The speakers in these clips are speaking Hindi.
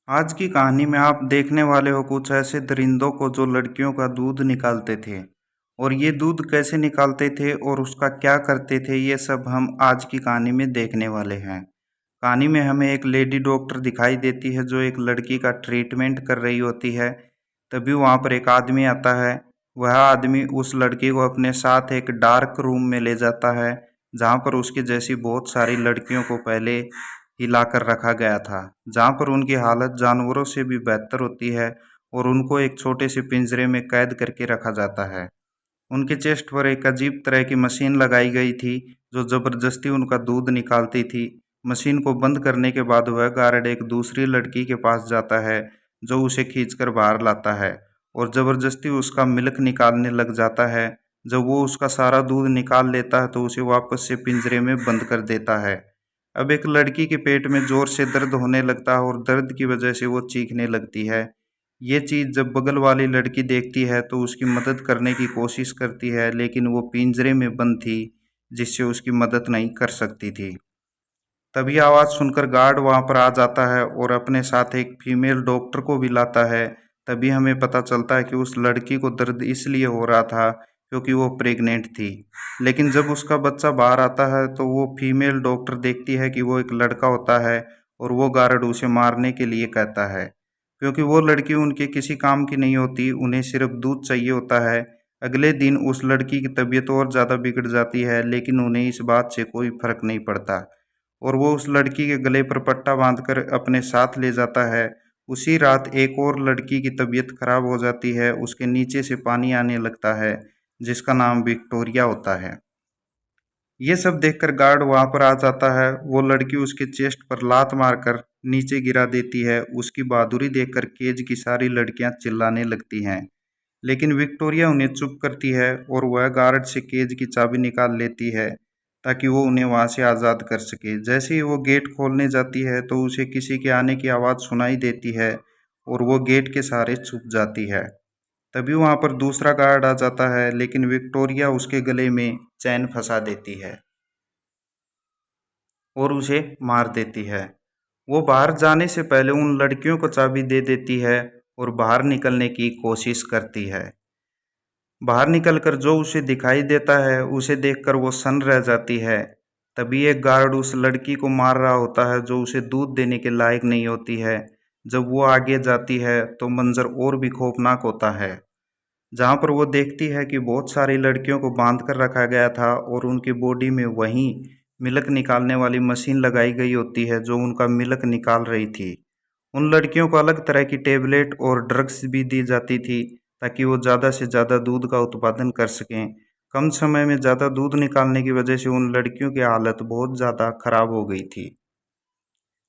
आज की कहानी में आप देखने वाले हो कुछ ऐसे दरिंदों को जो लड़कियों का दूध निकालते थे। और ये दूध कैसे निकालते थे और उसका क्या करते थे, ये सब हम आज की कहानी में देखने वाले हैं। कहानी में हमें एक लेडी डॉक्टर दिखाई देती है जो एक लड़की का ट्रीटमेंट कर रही होती है। तभी वहाँ पर एक आदमी आता है। वह आदमी उस लड़की को अपने साथ एक डार्क रूम में ले जाता है, जहाँ पर उसकी जैसी बहुत सारी लड़कियों को पहले हिलाकर रखा गया था, जहाँ पर उनकी हालत जानवरों से भी बेहतर होती है और उनको एक छोटे से पिंजरे में कैद करके रखा जाता है। उनके चेस्ट पर एक अजीब तरह की मशीन लगाई गई थी जो ज़बरदस्ती उनका दूध निकालती थी। मशीन को बंद करने के बाद वह गार्ड एक दूसरी लड़की के पास जाता है जो उसे खींचकर बाहर लाता है और ज़बरदस्ती उसका मिल्क निकालने लग जाता है। जब वो उसका सारा दूध निकाल लेता है तो उसे वापस से पिंजरे में बंद कर देता है। अब एक लड़की के पेट में ज़ोर से दर्द होने लगता है और दर्द की वजह से वो चीखने लगती है। ये चीज़ जब बगल वाली लड़की देखती है तो उसकी मदद करने की कोशिश करती है, लेकिन वो पिंजरे में बंद थी जिससे उसकी मदद नहीं कर सकती थी। तभी आवाज़ सुनकर गार्ड वहाँ पर आ जाता है और अपने साथ एक फीमेल डॉक्टर को भी लाता है। तभी हमें पता चलता है कि उस लड़की को दर्द इसलिए हो रहा था क्योंकि वो प्रेग्नेंट थी। लेकिन जब उसका बच्चा बाहर आता है तो वो फीमेल डॉक्टर देखती है कि वो एक लड़का होता है और वो गार्ड उसे मारने के लिए कहता है, क्योंकि वो लड़की उनके किसी काम की नहीं होती, उन्हें सिर्फ दूध चाहिए होता है। अगले दिन उस लड़की की तबीयत और ज़्यादा बिगड़ जाती है, लेकिन उन्हें इस बात से कोई फर्क नहीं पड़ता और वो उस लड़की के गले पर पट्टा बांधकर अपने साथ ले जाता है। उसी रात एक और लड़की की तबीयत खराब हो जाती है, उसके नीचे से पानी आने लगता है जिसका नाम विक्टोरिया होता है। ये सब देखकर गार्ड वहां पर आ जाता है। वो लड़की उसके चेस्ट पर लात मारकर नीचे गिरा देती है। उसकी बहादुरी देखकर केज की सारी लड़कियां चिल्लाने लगती हैं, लेकिन विक्टोरिया उन्हें चुप करती है और वह गार्ड से केज की चाबी निकाल लेती है ताकि वो उन्हें वहां से आज़ाद कर सके। जैसे ही वो गेट खोलने जाती है तो उसे किसी के आने की आवाज़ सुनाई देती है और वो गेट के सहारे छुप जाती है। तभी वहां पर दूसरा गार्ड आ जाता है, लेकिन विक्टोरिया उसके गले में चैन फंसा देती है और उसे मार देती है। वो बाहर जाने से पहले उन लड़कियों को चाबी दे देती है और बाहर निकलने की कोशिश करती है। बाहर निकलकर जो उसे दिखाई देता है उसे देखकर वो सन्न रह जाती है। तभी एक गार्ड उस लड़की को मार रहा होता है जो उसे दूध देने के लायक नहीं होती है। जब वो आगे जाती है तो मंजर और भी खौफनाक होता है, जहाँ पर वो देखती है कि बहुत सारी लड़कियों को बांध कर रखा गया था और उनकी बॉडी में वहीं मिल्क निकालने वाली मशीन लगाई गई होती है जो उनका मिल्क निकाल रही थी। उन लड़कियों को अलग तरह की टेबलेट और ड्रग्स भी दी जाती थी ताकि वो ज़्यादा से ज़्यादा दूध का उत्पादन कर सकें। कम समय में ज़्यादा दूध निकालने की वजह से उन लड़कियों की हालत बहुत ज़्यादा खराब हो गई थी।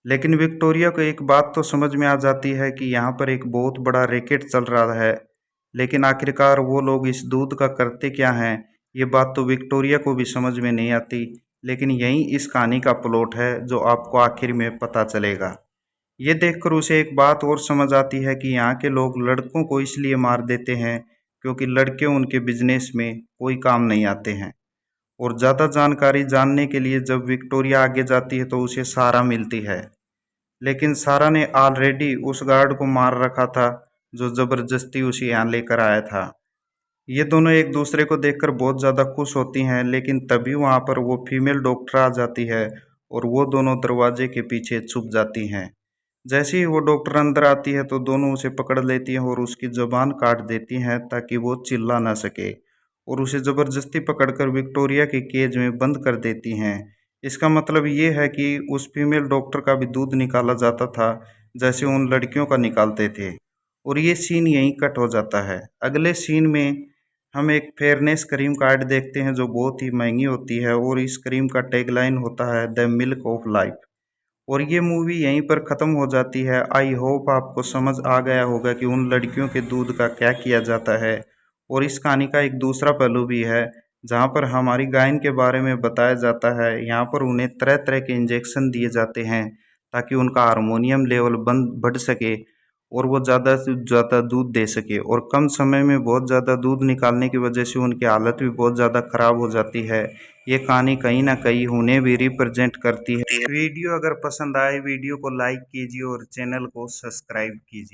लेकिन विक्टोरिया को एक बात तो समझ में आ जाती है कि यहाँ पर एक बहुत बड़ा रैकेट चल रहा है, लेकिन आखिरकार वो लोग इस दूध का करते क्या हैं, ये बात तो विक्टोरिया को भी समझ में नहीं आती। लेकिन यही इस कहानी का प्लॉट है जो आपको आखिर में पता चलेगा। ये देखकर उसे एक बात और समझ आती है कि यहाँ के लोग लड़कों को इसलिए मार देते हैं क्योंकि लड़के उनके बिजनेस में कोई काम नहीं आते हैं। और ज़्यादा जानकारी जानने के लिए जब विक्टोरिया आगे जाती है तो उसे सारा मिलती है, लेकिन सारा ने ऑलरेडी उस गार्ड को मार रखा था जो ज़बरदस्ती उसे यहाँ लेकर आया था। ये दोनों एक दूसरे को देखकर बहुत ज़्यादा खुश होती हैं, लेकिन तभी वहाँ पर वो फीमेल डॉक्टर आ जाती है और वो दोनों दरवाजे के पीछे छुप जाती हैं। जैसे ही वो डॉक्टर अंदर आती है तो दोनों उसे पकड़ लेती हैं और उसकी ज़बान काट देती हैं ताकि वो चिल्ला ना सके, और उसे ज़बरदस्ती पकड़कर विक्टोरिया के केज में बंद कर देती हैं। इसका मतलब ये है कि उस फीमेल डॉक्टर का भी दूध निकाला जाता था जैसे उन लड़कियों का निकालते थे। और ये सीन यहीं कट हो जाता है। अगले सीन में हम एक फेयरनेस क्रीम कार्ड देखते हैं जो बहुत ही महंगी होती है और इस क्रीम का टैगलाइन होता है द मिल्क ऑफ लाइफ। और ये मूवी यहीं पर ख़त्म हो जाती है। आई होप आपको समझ आ गया होगा कि उन लड़कियों के दूध का क्या किया जाता है। और इस कहानी का एक दूसरा पहलू भी है जहाँ पर हमारी गायन के बारे में बताया जाता है। यहाँ पर उन्हें तरह तरह के इंजेक्शन दिए जाते हैं ताकि उनका हार्मोनियम लेवल बढ़ सके और वो ज़्यादा से ज़्यादा दूध दे सके। और कम समय में बहुत ज़्यादा दूध निकालने की वजह से उनकी हालत भी बहुत ज़्यादा ख़राब हो जाती है। ये कहानी कहीं ना कहीं उन्हें भी रिप्रेजेंट करती है। वीडियो अगर पसंद आए वीडियो को लाइक कीजिए और चैनल को सब्सक्राइब कीजिए।